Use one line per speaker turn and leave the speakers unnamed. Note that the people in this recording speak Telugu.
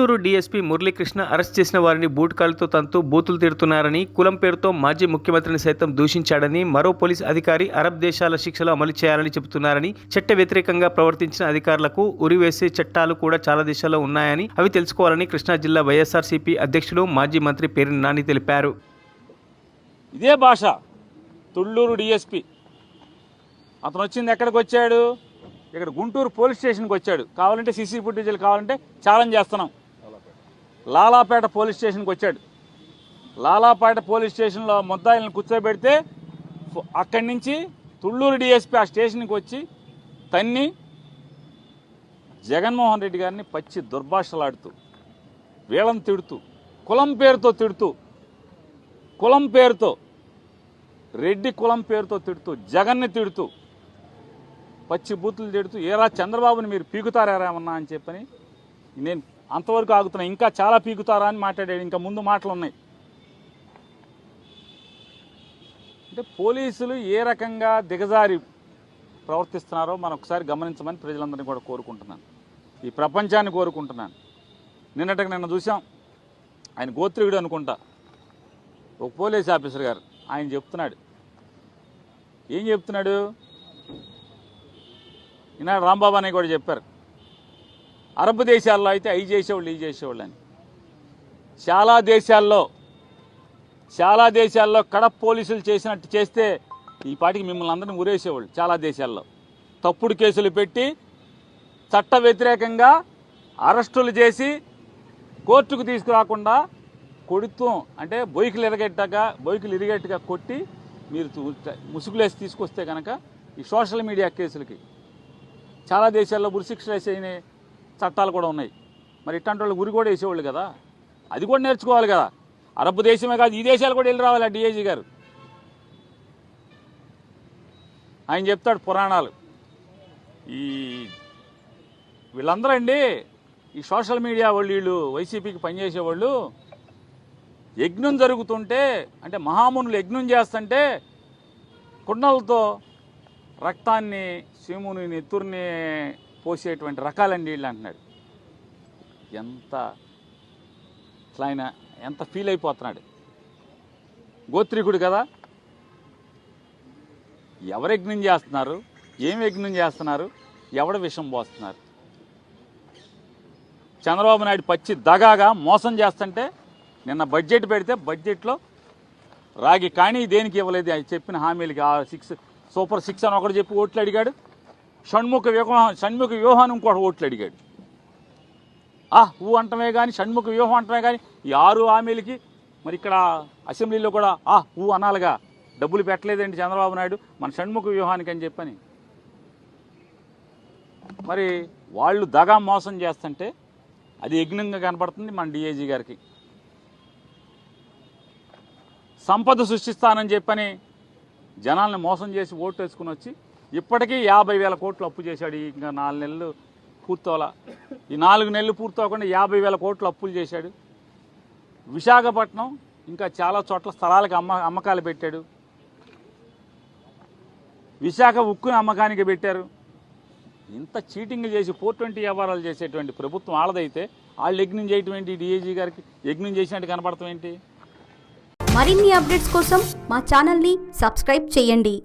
తుళ్లూరు డీఎస్పీ మురళీకృష్ణ అరెస్ట్ చేసిన వారిని బూట్కాలతో తంతూ బూతులు తిడుతున్నారని, కులం పేరుతో మాజీ ముఖ్యమంత్రిని సైతం దూషించాడని, మరో పోలీస్ అధికారి అరబ్ దేశాల శిక్షలు అమలు చేయాలని చెబుతున్నారని, చట్ట వ్యతిరేకంగా ప్రవర్తించిన అధికారులకు ఉరివేసే చట్టాలు కూడా చాలా దేశాల్లో ఉన్నాయని అవి తెలుసుకోవాలని కృష్ణా జిల్లా వైఎస్ఆర్సీపీ అధ్యక్షులు మాజీ మంత్రి పేర్ని నాని తెలిపారు.
ఇదే భాష తుళ్లూరు డీఎస్పీ అతను వచ్చింది ఎక్కడికి వచ్చాడు? ఇక్కడ గుంటూరు పోలీస్ స్టేషన్కి వచ్చాడు. కావాలంటే సీసీ ఫుటేజీలు కావాలంటే ఛాలెంజ్ చేస్తున్నాం. లాలాపేట పోలీస్ స్టేషన్కి వచ్చాడు. లాలాపేట పోలీస్ స్టేషన్లో ముద్దాయిలను కూర్చోబెడితే అక్కడి నుంచి తుళ్లూరు డీఎస్పీ ఆ స్టేషన్కి వచ్చి తన్ని జగన్మోహన్ రెడ్డి గారిని పచ్చి దుర్భాషలాడుతూ, వీళ్ళని తిడుతూ, కులం పేరుతో తిడుతూ, కులం పేరుతో, రెడ్డి కులం పేరుతో తిడుతూ, జగన్ని తిడుతూ, పచ్చి బూతులు తిడుతూ, ఏరా చంద్రబాబుని మీరు పీకుతారా ఏమన్నా అని చెప్పని నేను అంతవరకు ఆగుతున్నా. ఇంకా చాలా పీకుతారా అని మాట్లాడాడు. ఇంకా ముందు మాటలు ఉన్నాయి. అంటే పోలీసులు ఏ రకంగా దిగజారి ప్రవర్తిస్తున్నారో మనం ఒకసారి గమనించమని ప్రజలందరినీ కూడా కోరుకుంటున్నాను, ఈ ప్రపంచాన్ని కోరుకుంటున్నాను. నిన్న చూసాం, ఆయన గోత్రికుడు అనుకుంటా, ఒక పోలీస్ ఆఫీసర్ గారు ఆయన చెప్తున్నాడు. ఏం చెప్తున్నాడు? ఈనాడు రాంబాబు అని కూడా చెప్పారు, అరబ్ దేశాల్లో అయితే అవి చేసేవాళ్ళు ఈ చేసేవాళ్ళు అని. చాలా దేశాల్లో కడప పోలీసులు చేసినట్టు చేస్తే ఈ పాటికి మిమ్మల్ని అందరినీ ఉరేసేవాళ్ళు. చాలా దేశాల్లో తప్పుడు కేసులు పెట్టి చట్ట వ్యతిరేకంగా అరెస్టులు చేసి కోర్టుకు తీసుకురాకుండా కొడుతూ, అంటే బొయ్యిలు ఇరిగేట్టుగా కొట్టి మీరు ముసుగులేసి తీసుకొస్తే కనుక ఈ సోషల్ మీడియా కేసులకి చాలా దేశాల్లో ఉరిశిక్ష వేసే చట్టాలు కూడా ఉన్నాయి. మరి ఇట్లాంటి వాళ్ళు ఉరి కూడా వేసేవాళ్ళు కదా, అది కూడా నేర్చుకోవాలి కదా. అరబ్ దేశమే కాదు, ఈ దేశాలు కూడా వెళ్ళి రావాలి. డిఐజీ గారు ఆయన చెప్తాడు పురాణాలు. వీళ్ళందరూ అండి, ఈ సోషల్ మీడియా వాళ్ళు, వీళ్ళు వైసీపీకి పనిచేసేవాళ్ళు యజ్ఞం జరుగుతుంటే, అంటే మహామునులు యజ్ఞం చేస్తుంటే కుండలతో రక్తాన్ని, శివుని నెత్తుర్ని పోసేటువంటి రకాలండి వీళ్ళు అంటున్నాడు. ఎంత ఫీల్ అయిపోతున్నాడు. గోత్రికుడు కదా, ఎవరు యజ్ఞం చేస్తున్నారు, ఏం యజ్ఞం చేస్తున్నారు, ఎవడ విషం పోస్తున్నారు? చంద్రబాబు నాయుడు పచ్చి దగాగా మోసం చేస్తుంటే నిన్న బడ్జెట్ పెడితే బడ్జెట్లో రాగి కానీ దేనికి ఇవ్వలేదు. అది చెప్పిన హామీలకి సూపర్ 6 అని ఒకటి చెప్పి ఓట్లు అడిగాడు. షణ్ముఖ వ్యూహాన్ని ఇంకోటి ఓట్లు అడిగాడు. ఊ అంటమే కానీ, షణ్ముఖ వ్యూహం అంటమే కానీ, ఈ 6 హామీలకి మరి ఇక్కడ అసెంబ్లీలో కూడా ఊ అనాలిగా. డబ్బులు పెట్టలేదండి చంద్రబాబు నాయుడు మన షణ్ముఖ వ్యూహానికి అని చెప్పని. మరి వాళ్ళు దగా మోసం చేస్తుంటే అది యజ్ఞంగా కనపడుతుంది మన డిఐజీ గారికి. సంపద సృష్టిస్తానని చెప్పని జనాల్ని మోసం చేసి ఓటు వేసుకుని వచ్చి ఇప్పటికీ 50,000 కోట్లు అప్పు చేశాడు. ఇంకా 4 నెలలు పూర్తవలా. ఈ 4 నెలలు పూర్తవకుండా 50,000 కోట్లు అప్పులు చేశాడు. విశాఖపట్నం ఇంకా చాలా చోట్ల స్థలాలకు అమ్మకాలు పెట్టాడు. విశాఖ ఉక్కుని అమ్మకానికి పెట్టారు. ఇంత చీటింగ్ చేసి 420 వ్యవహారాలు చేసేటువంటి ప్రభుత్వం వాళ్ళదైతే వాళ్ళు యజ్ఞం చేయటం ఏంటి? డిఐజీ గారికి యజ్ఞం చేసినట్టు కనపడతాం ఏంటి?
మరిన్ని అప్డేట్స్ కోసం మా ఛానల్ని సబ్స్క్రైబ్ చేయండి.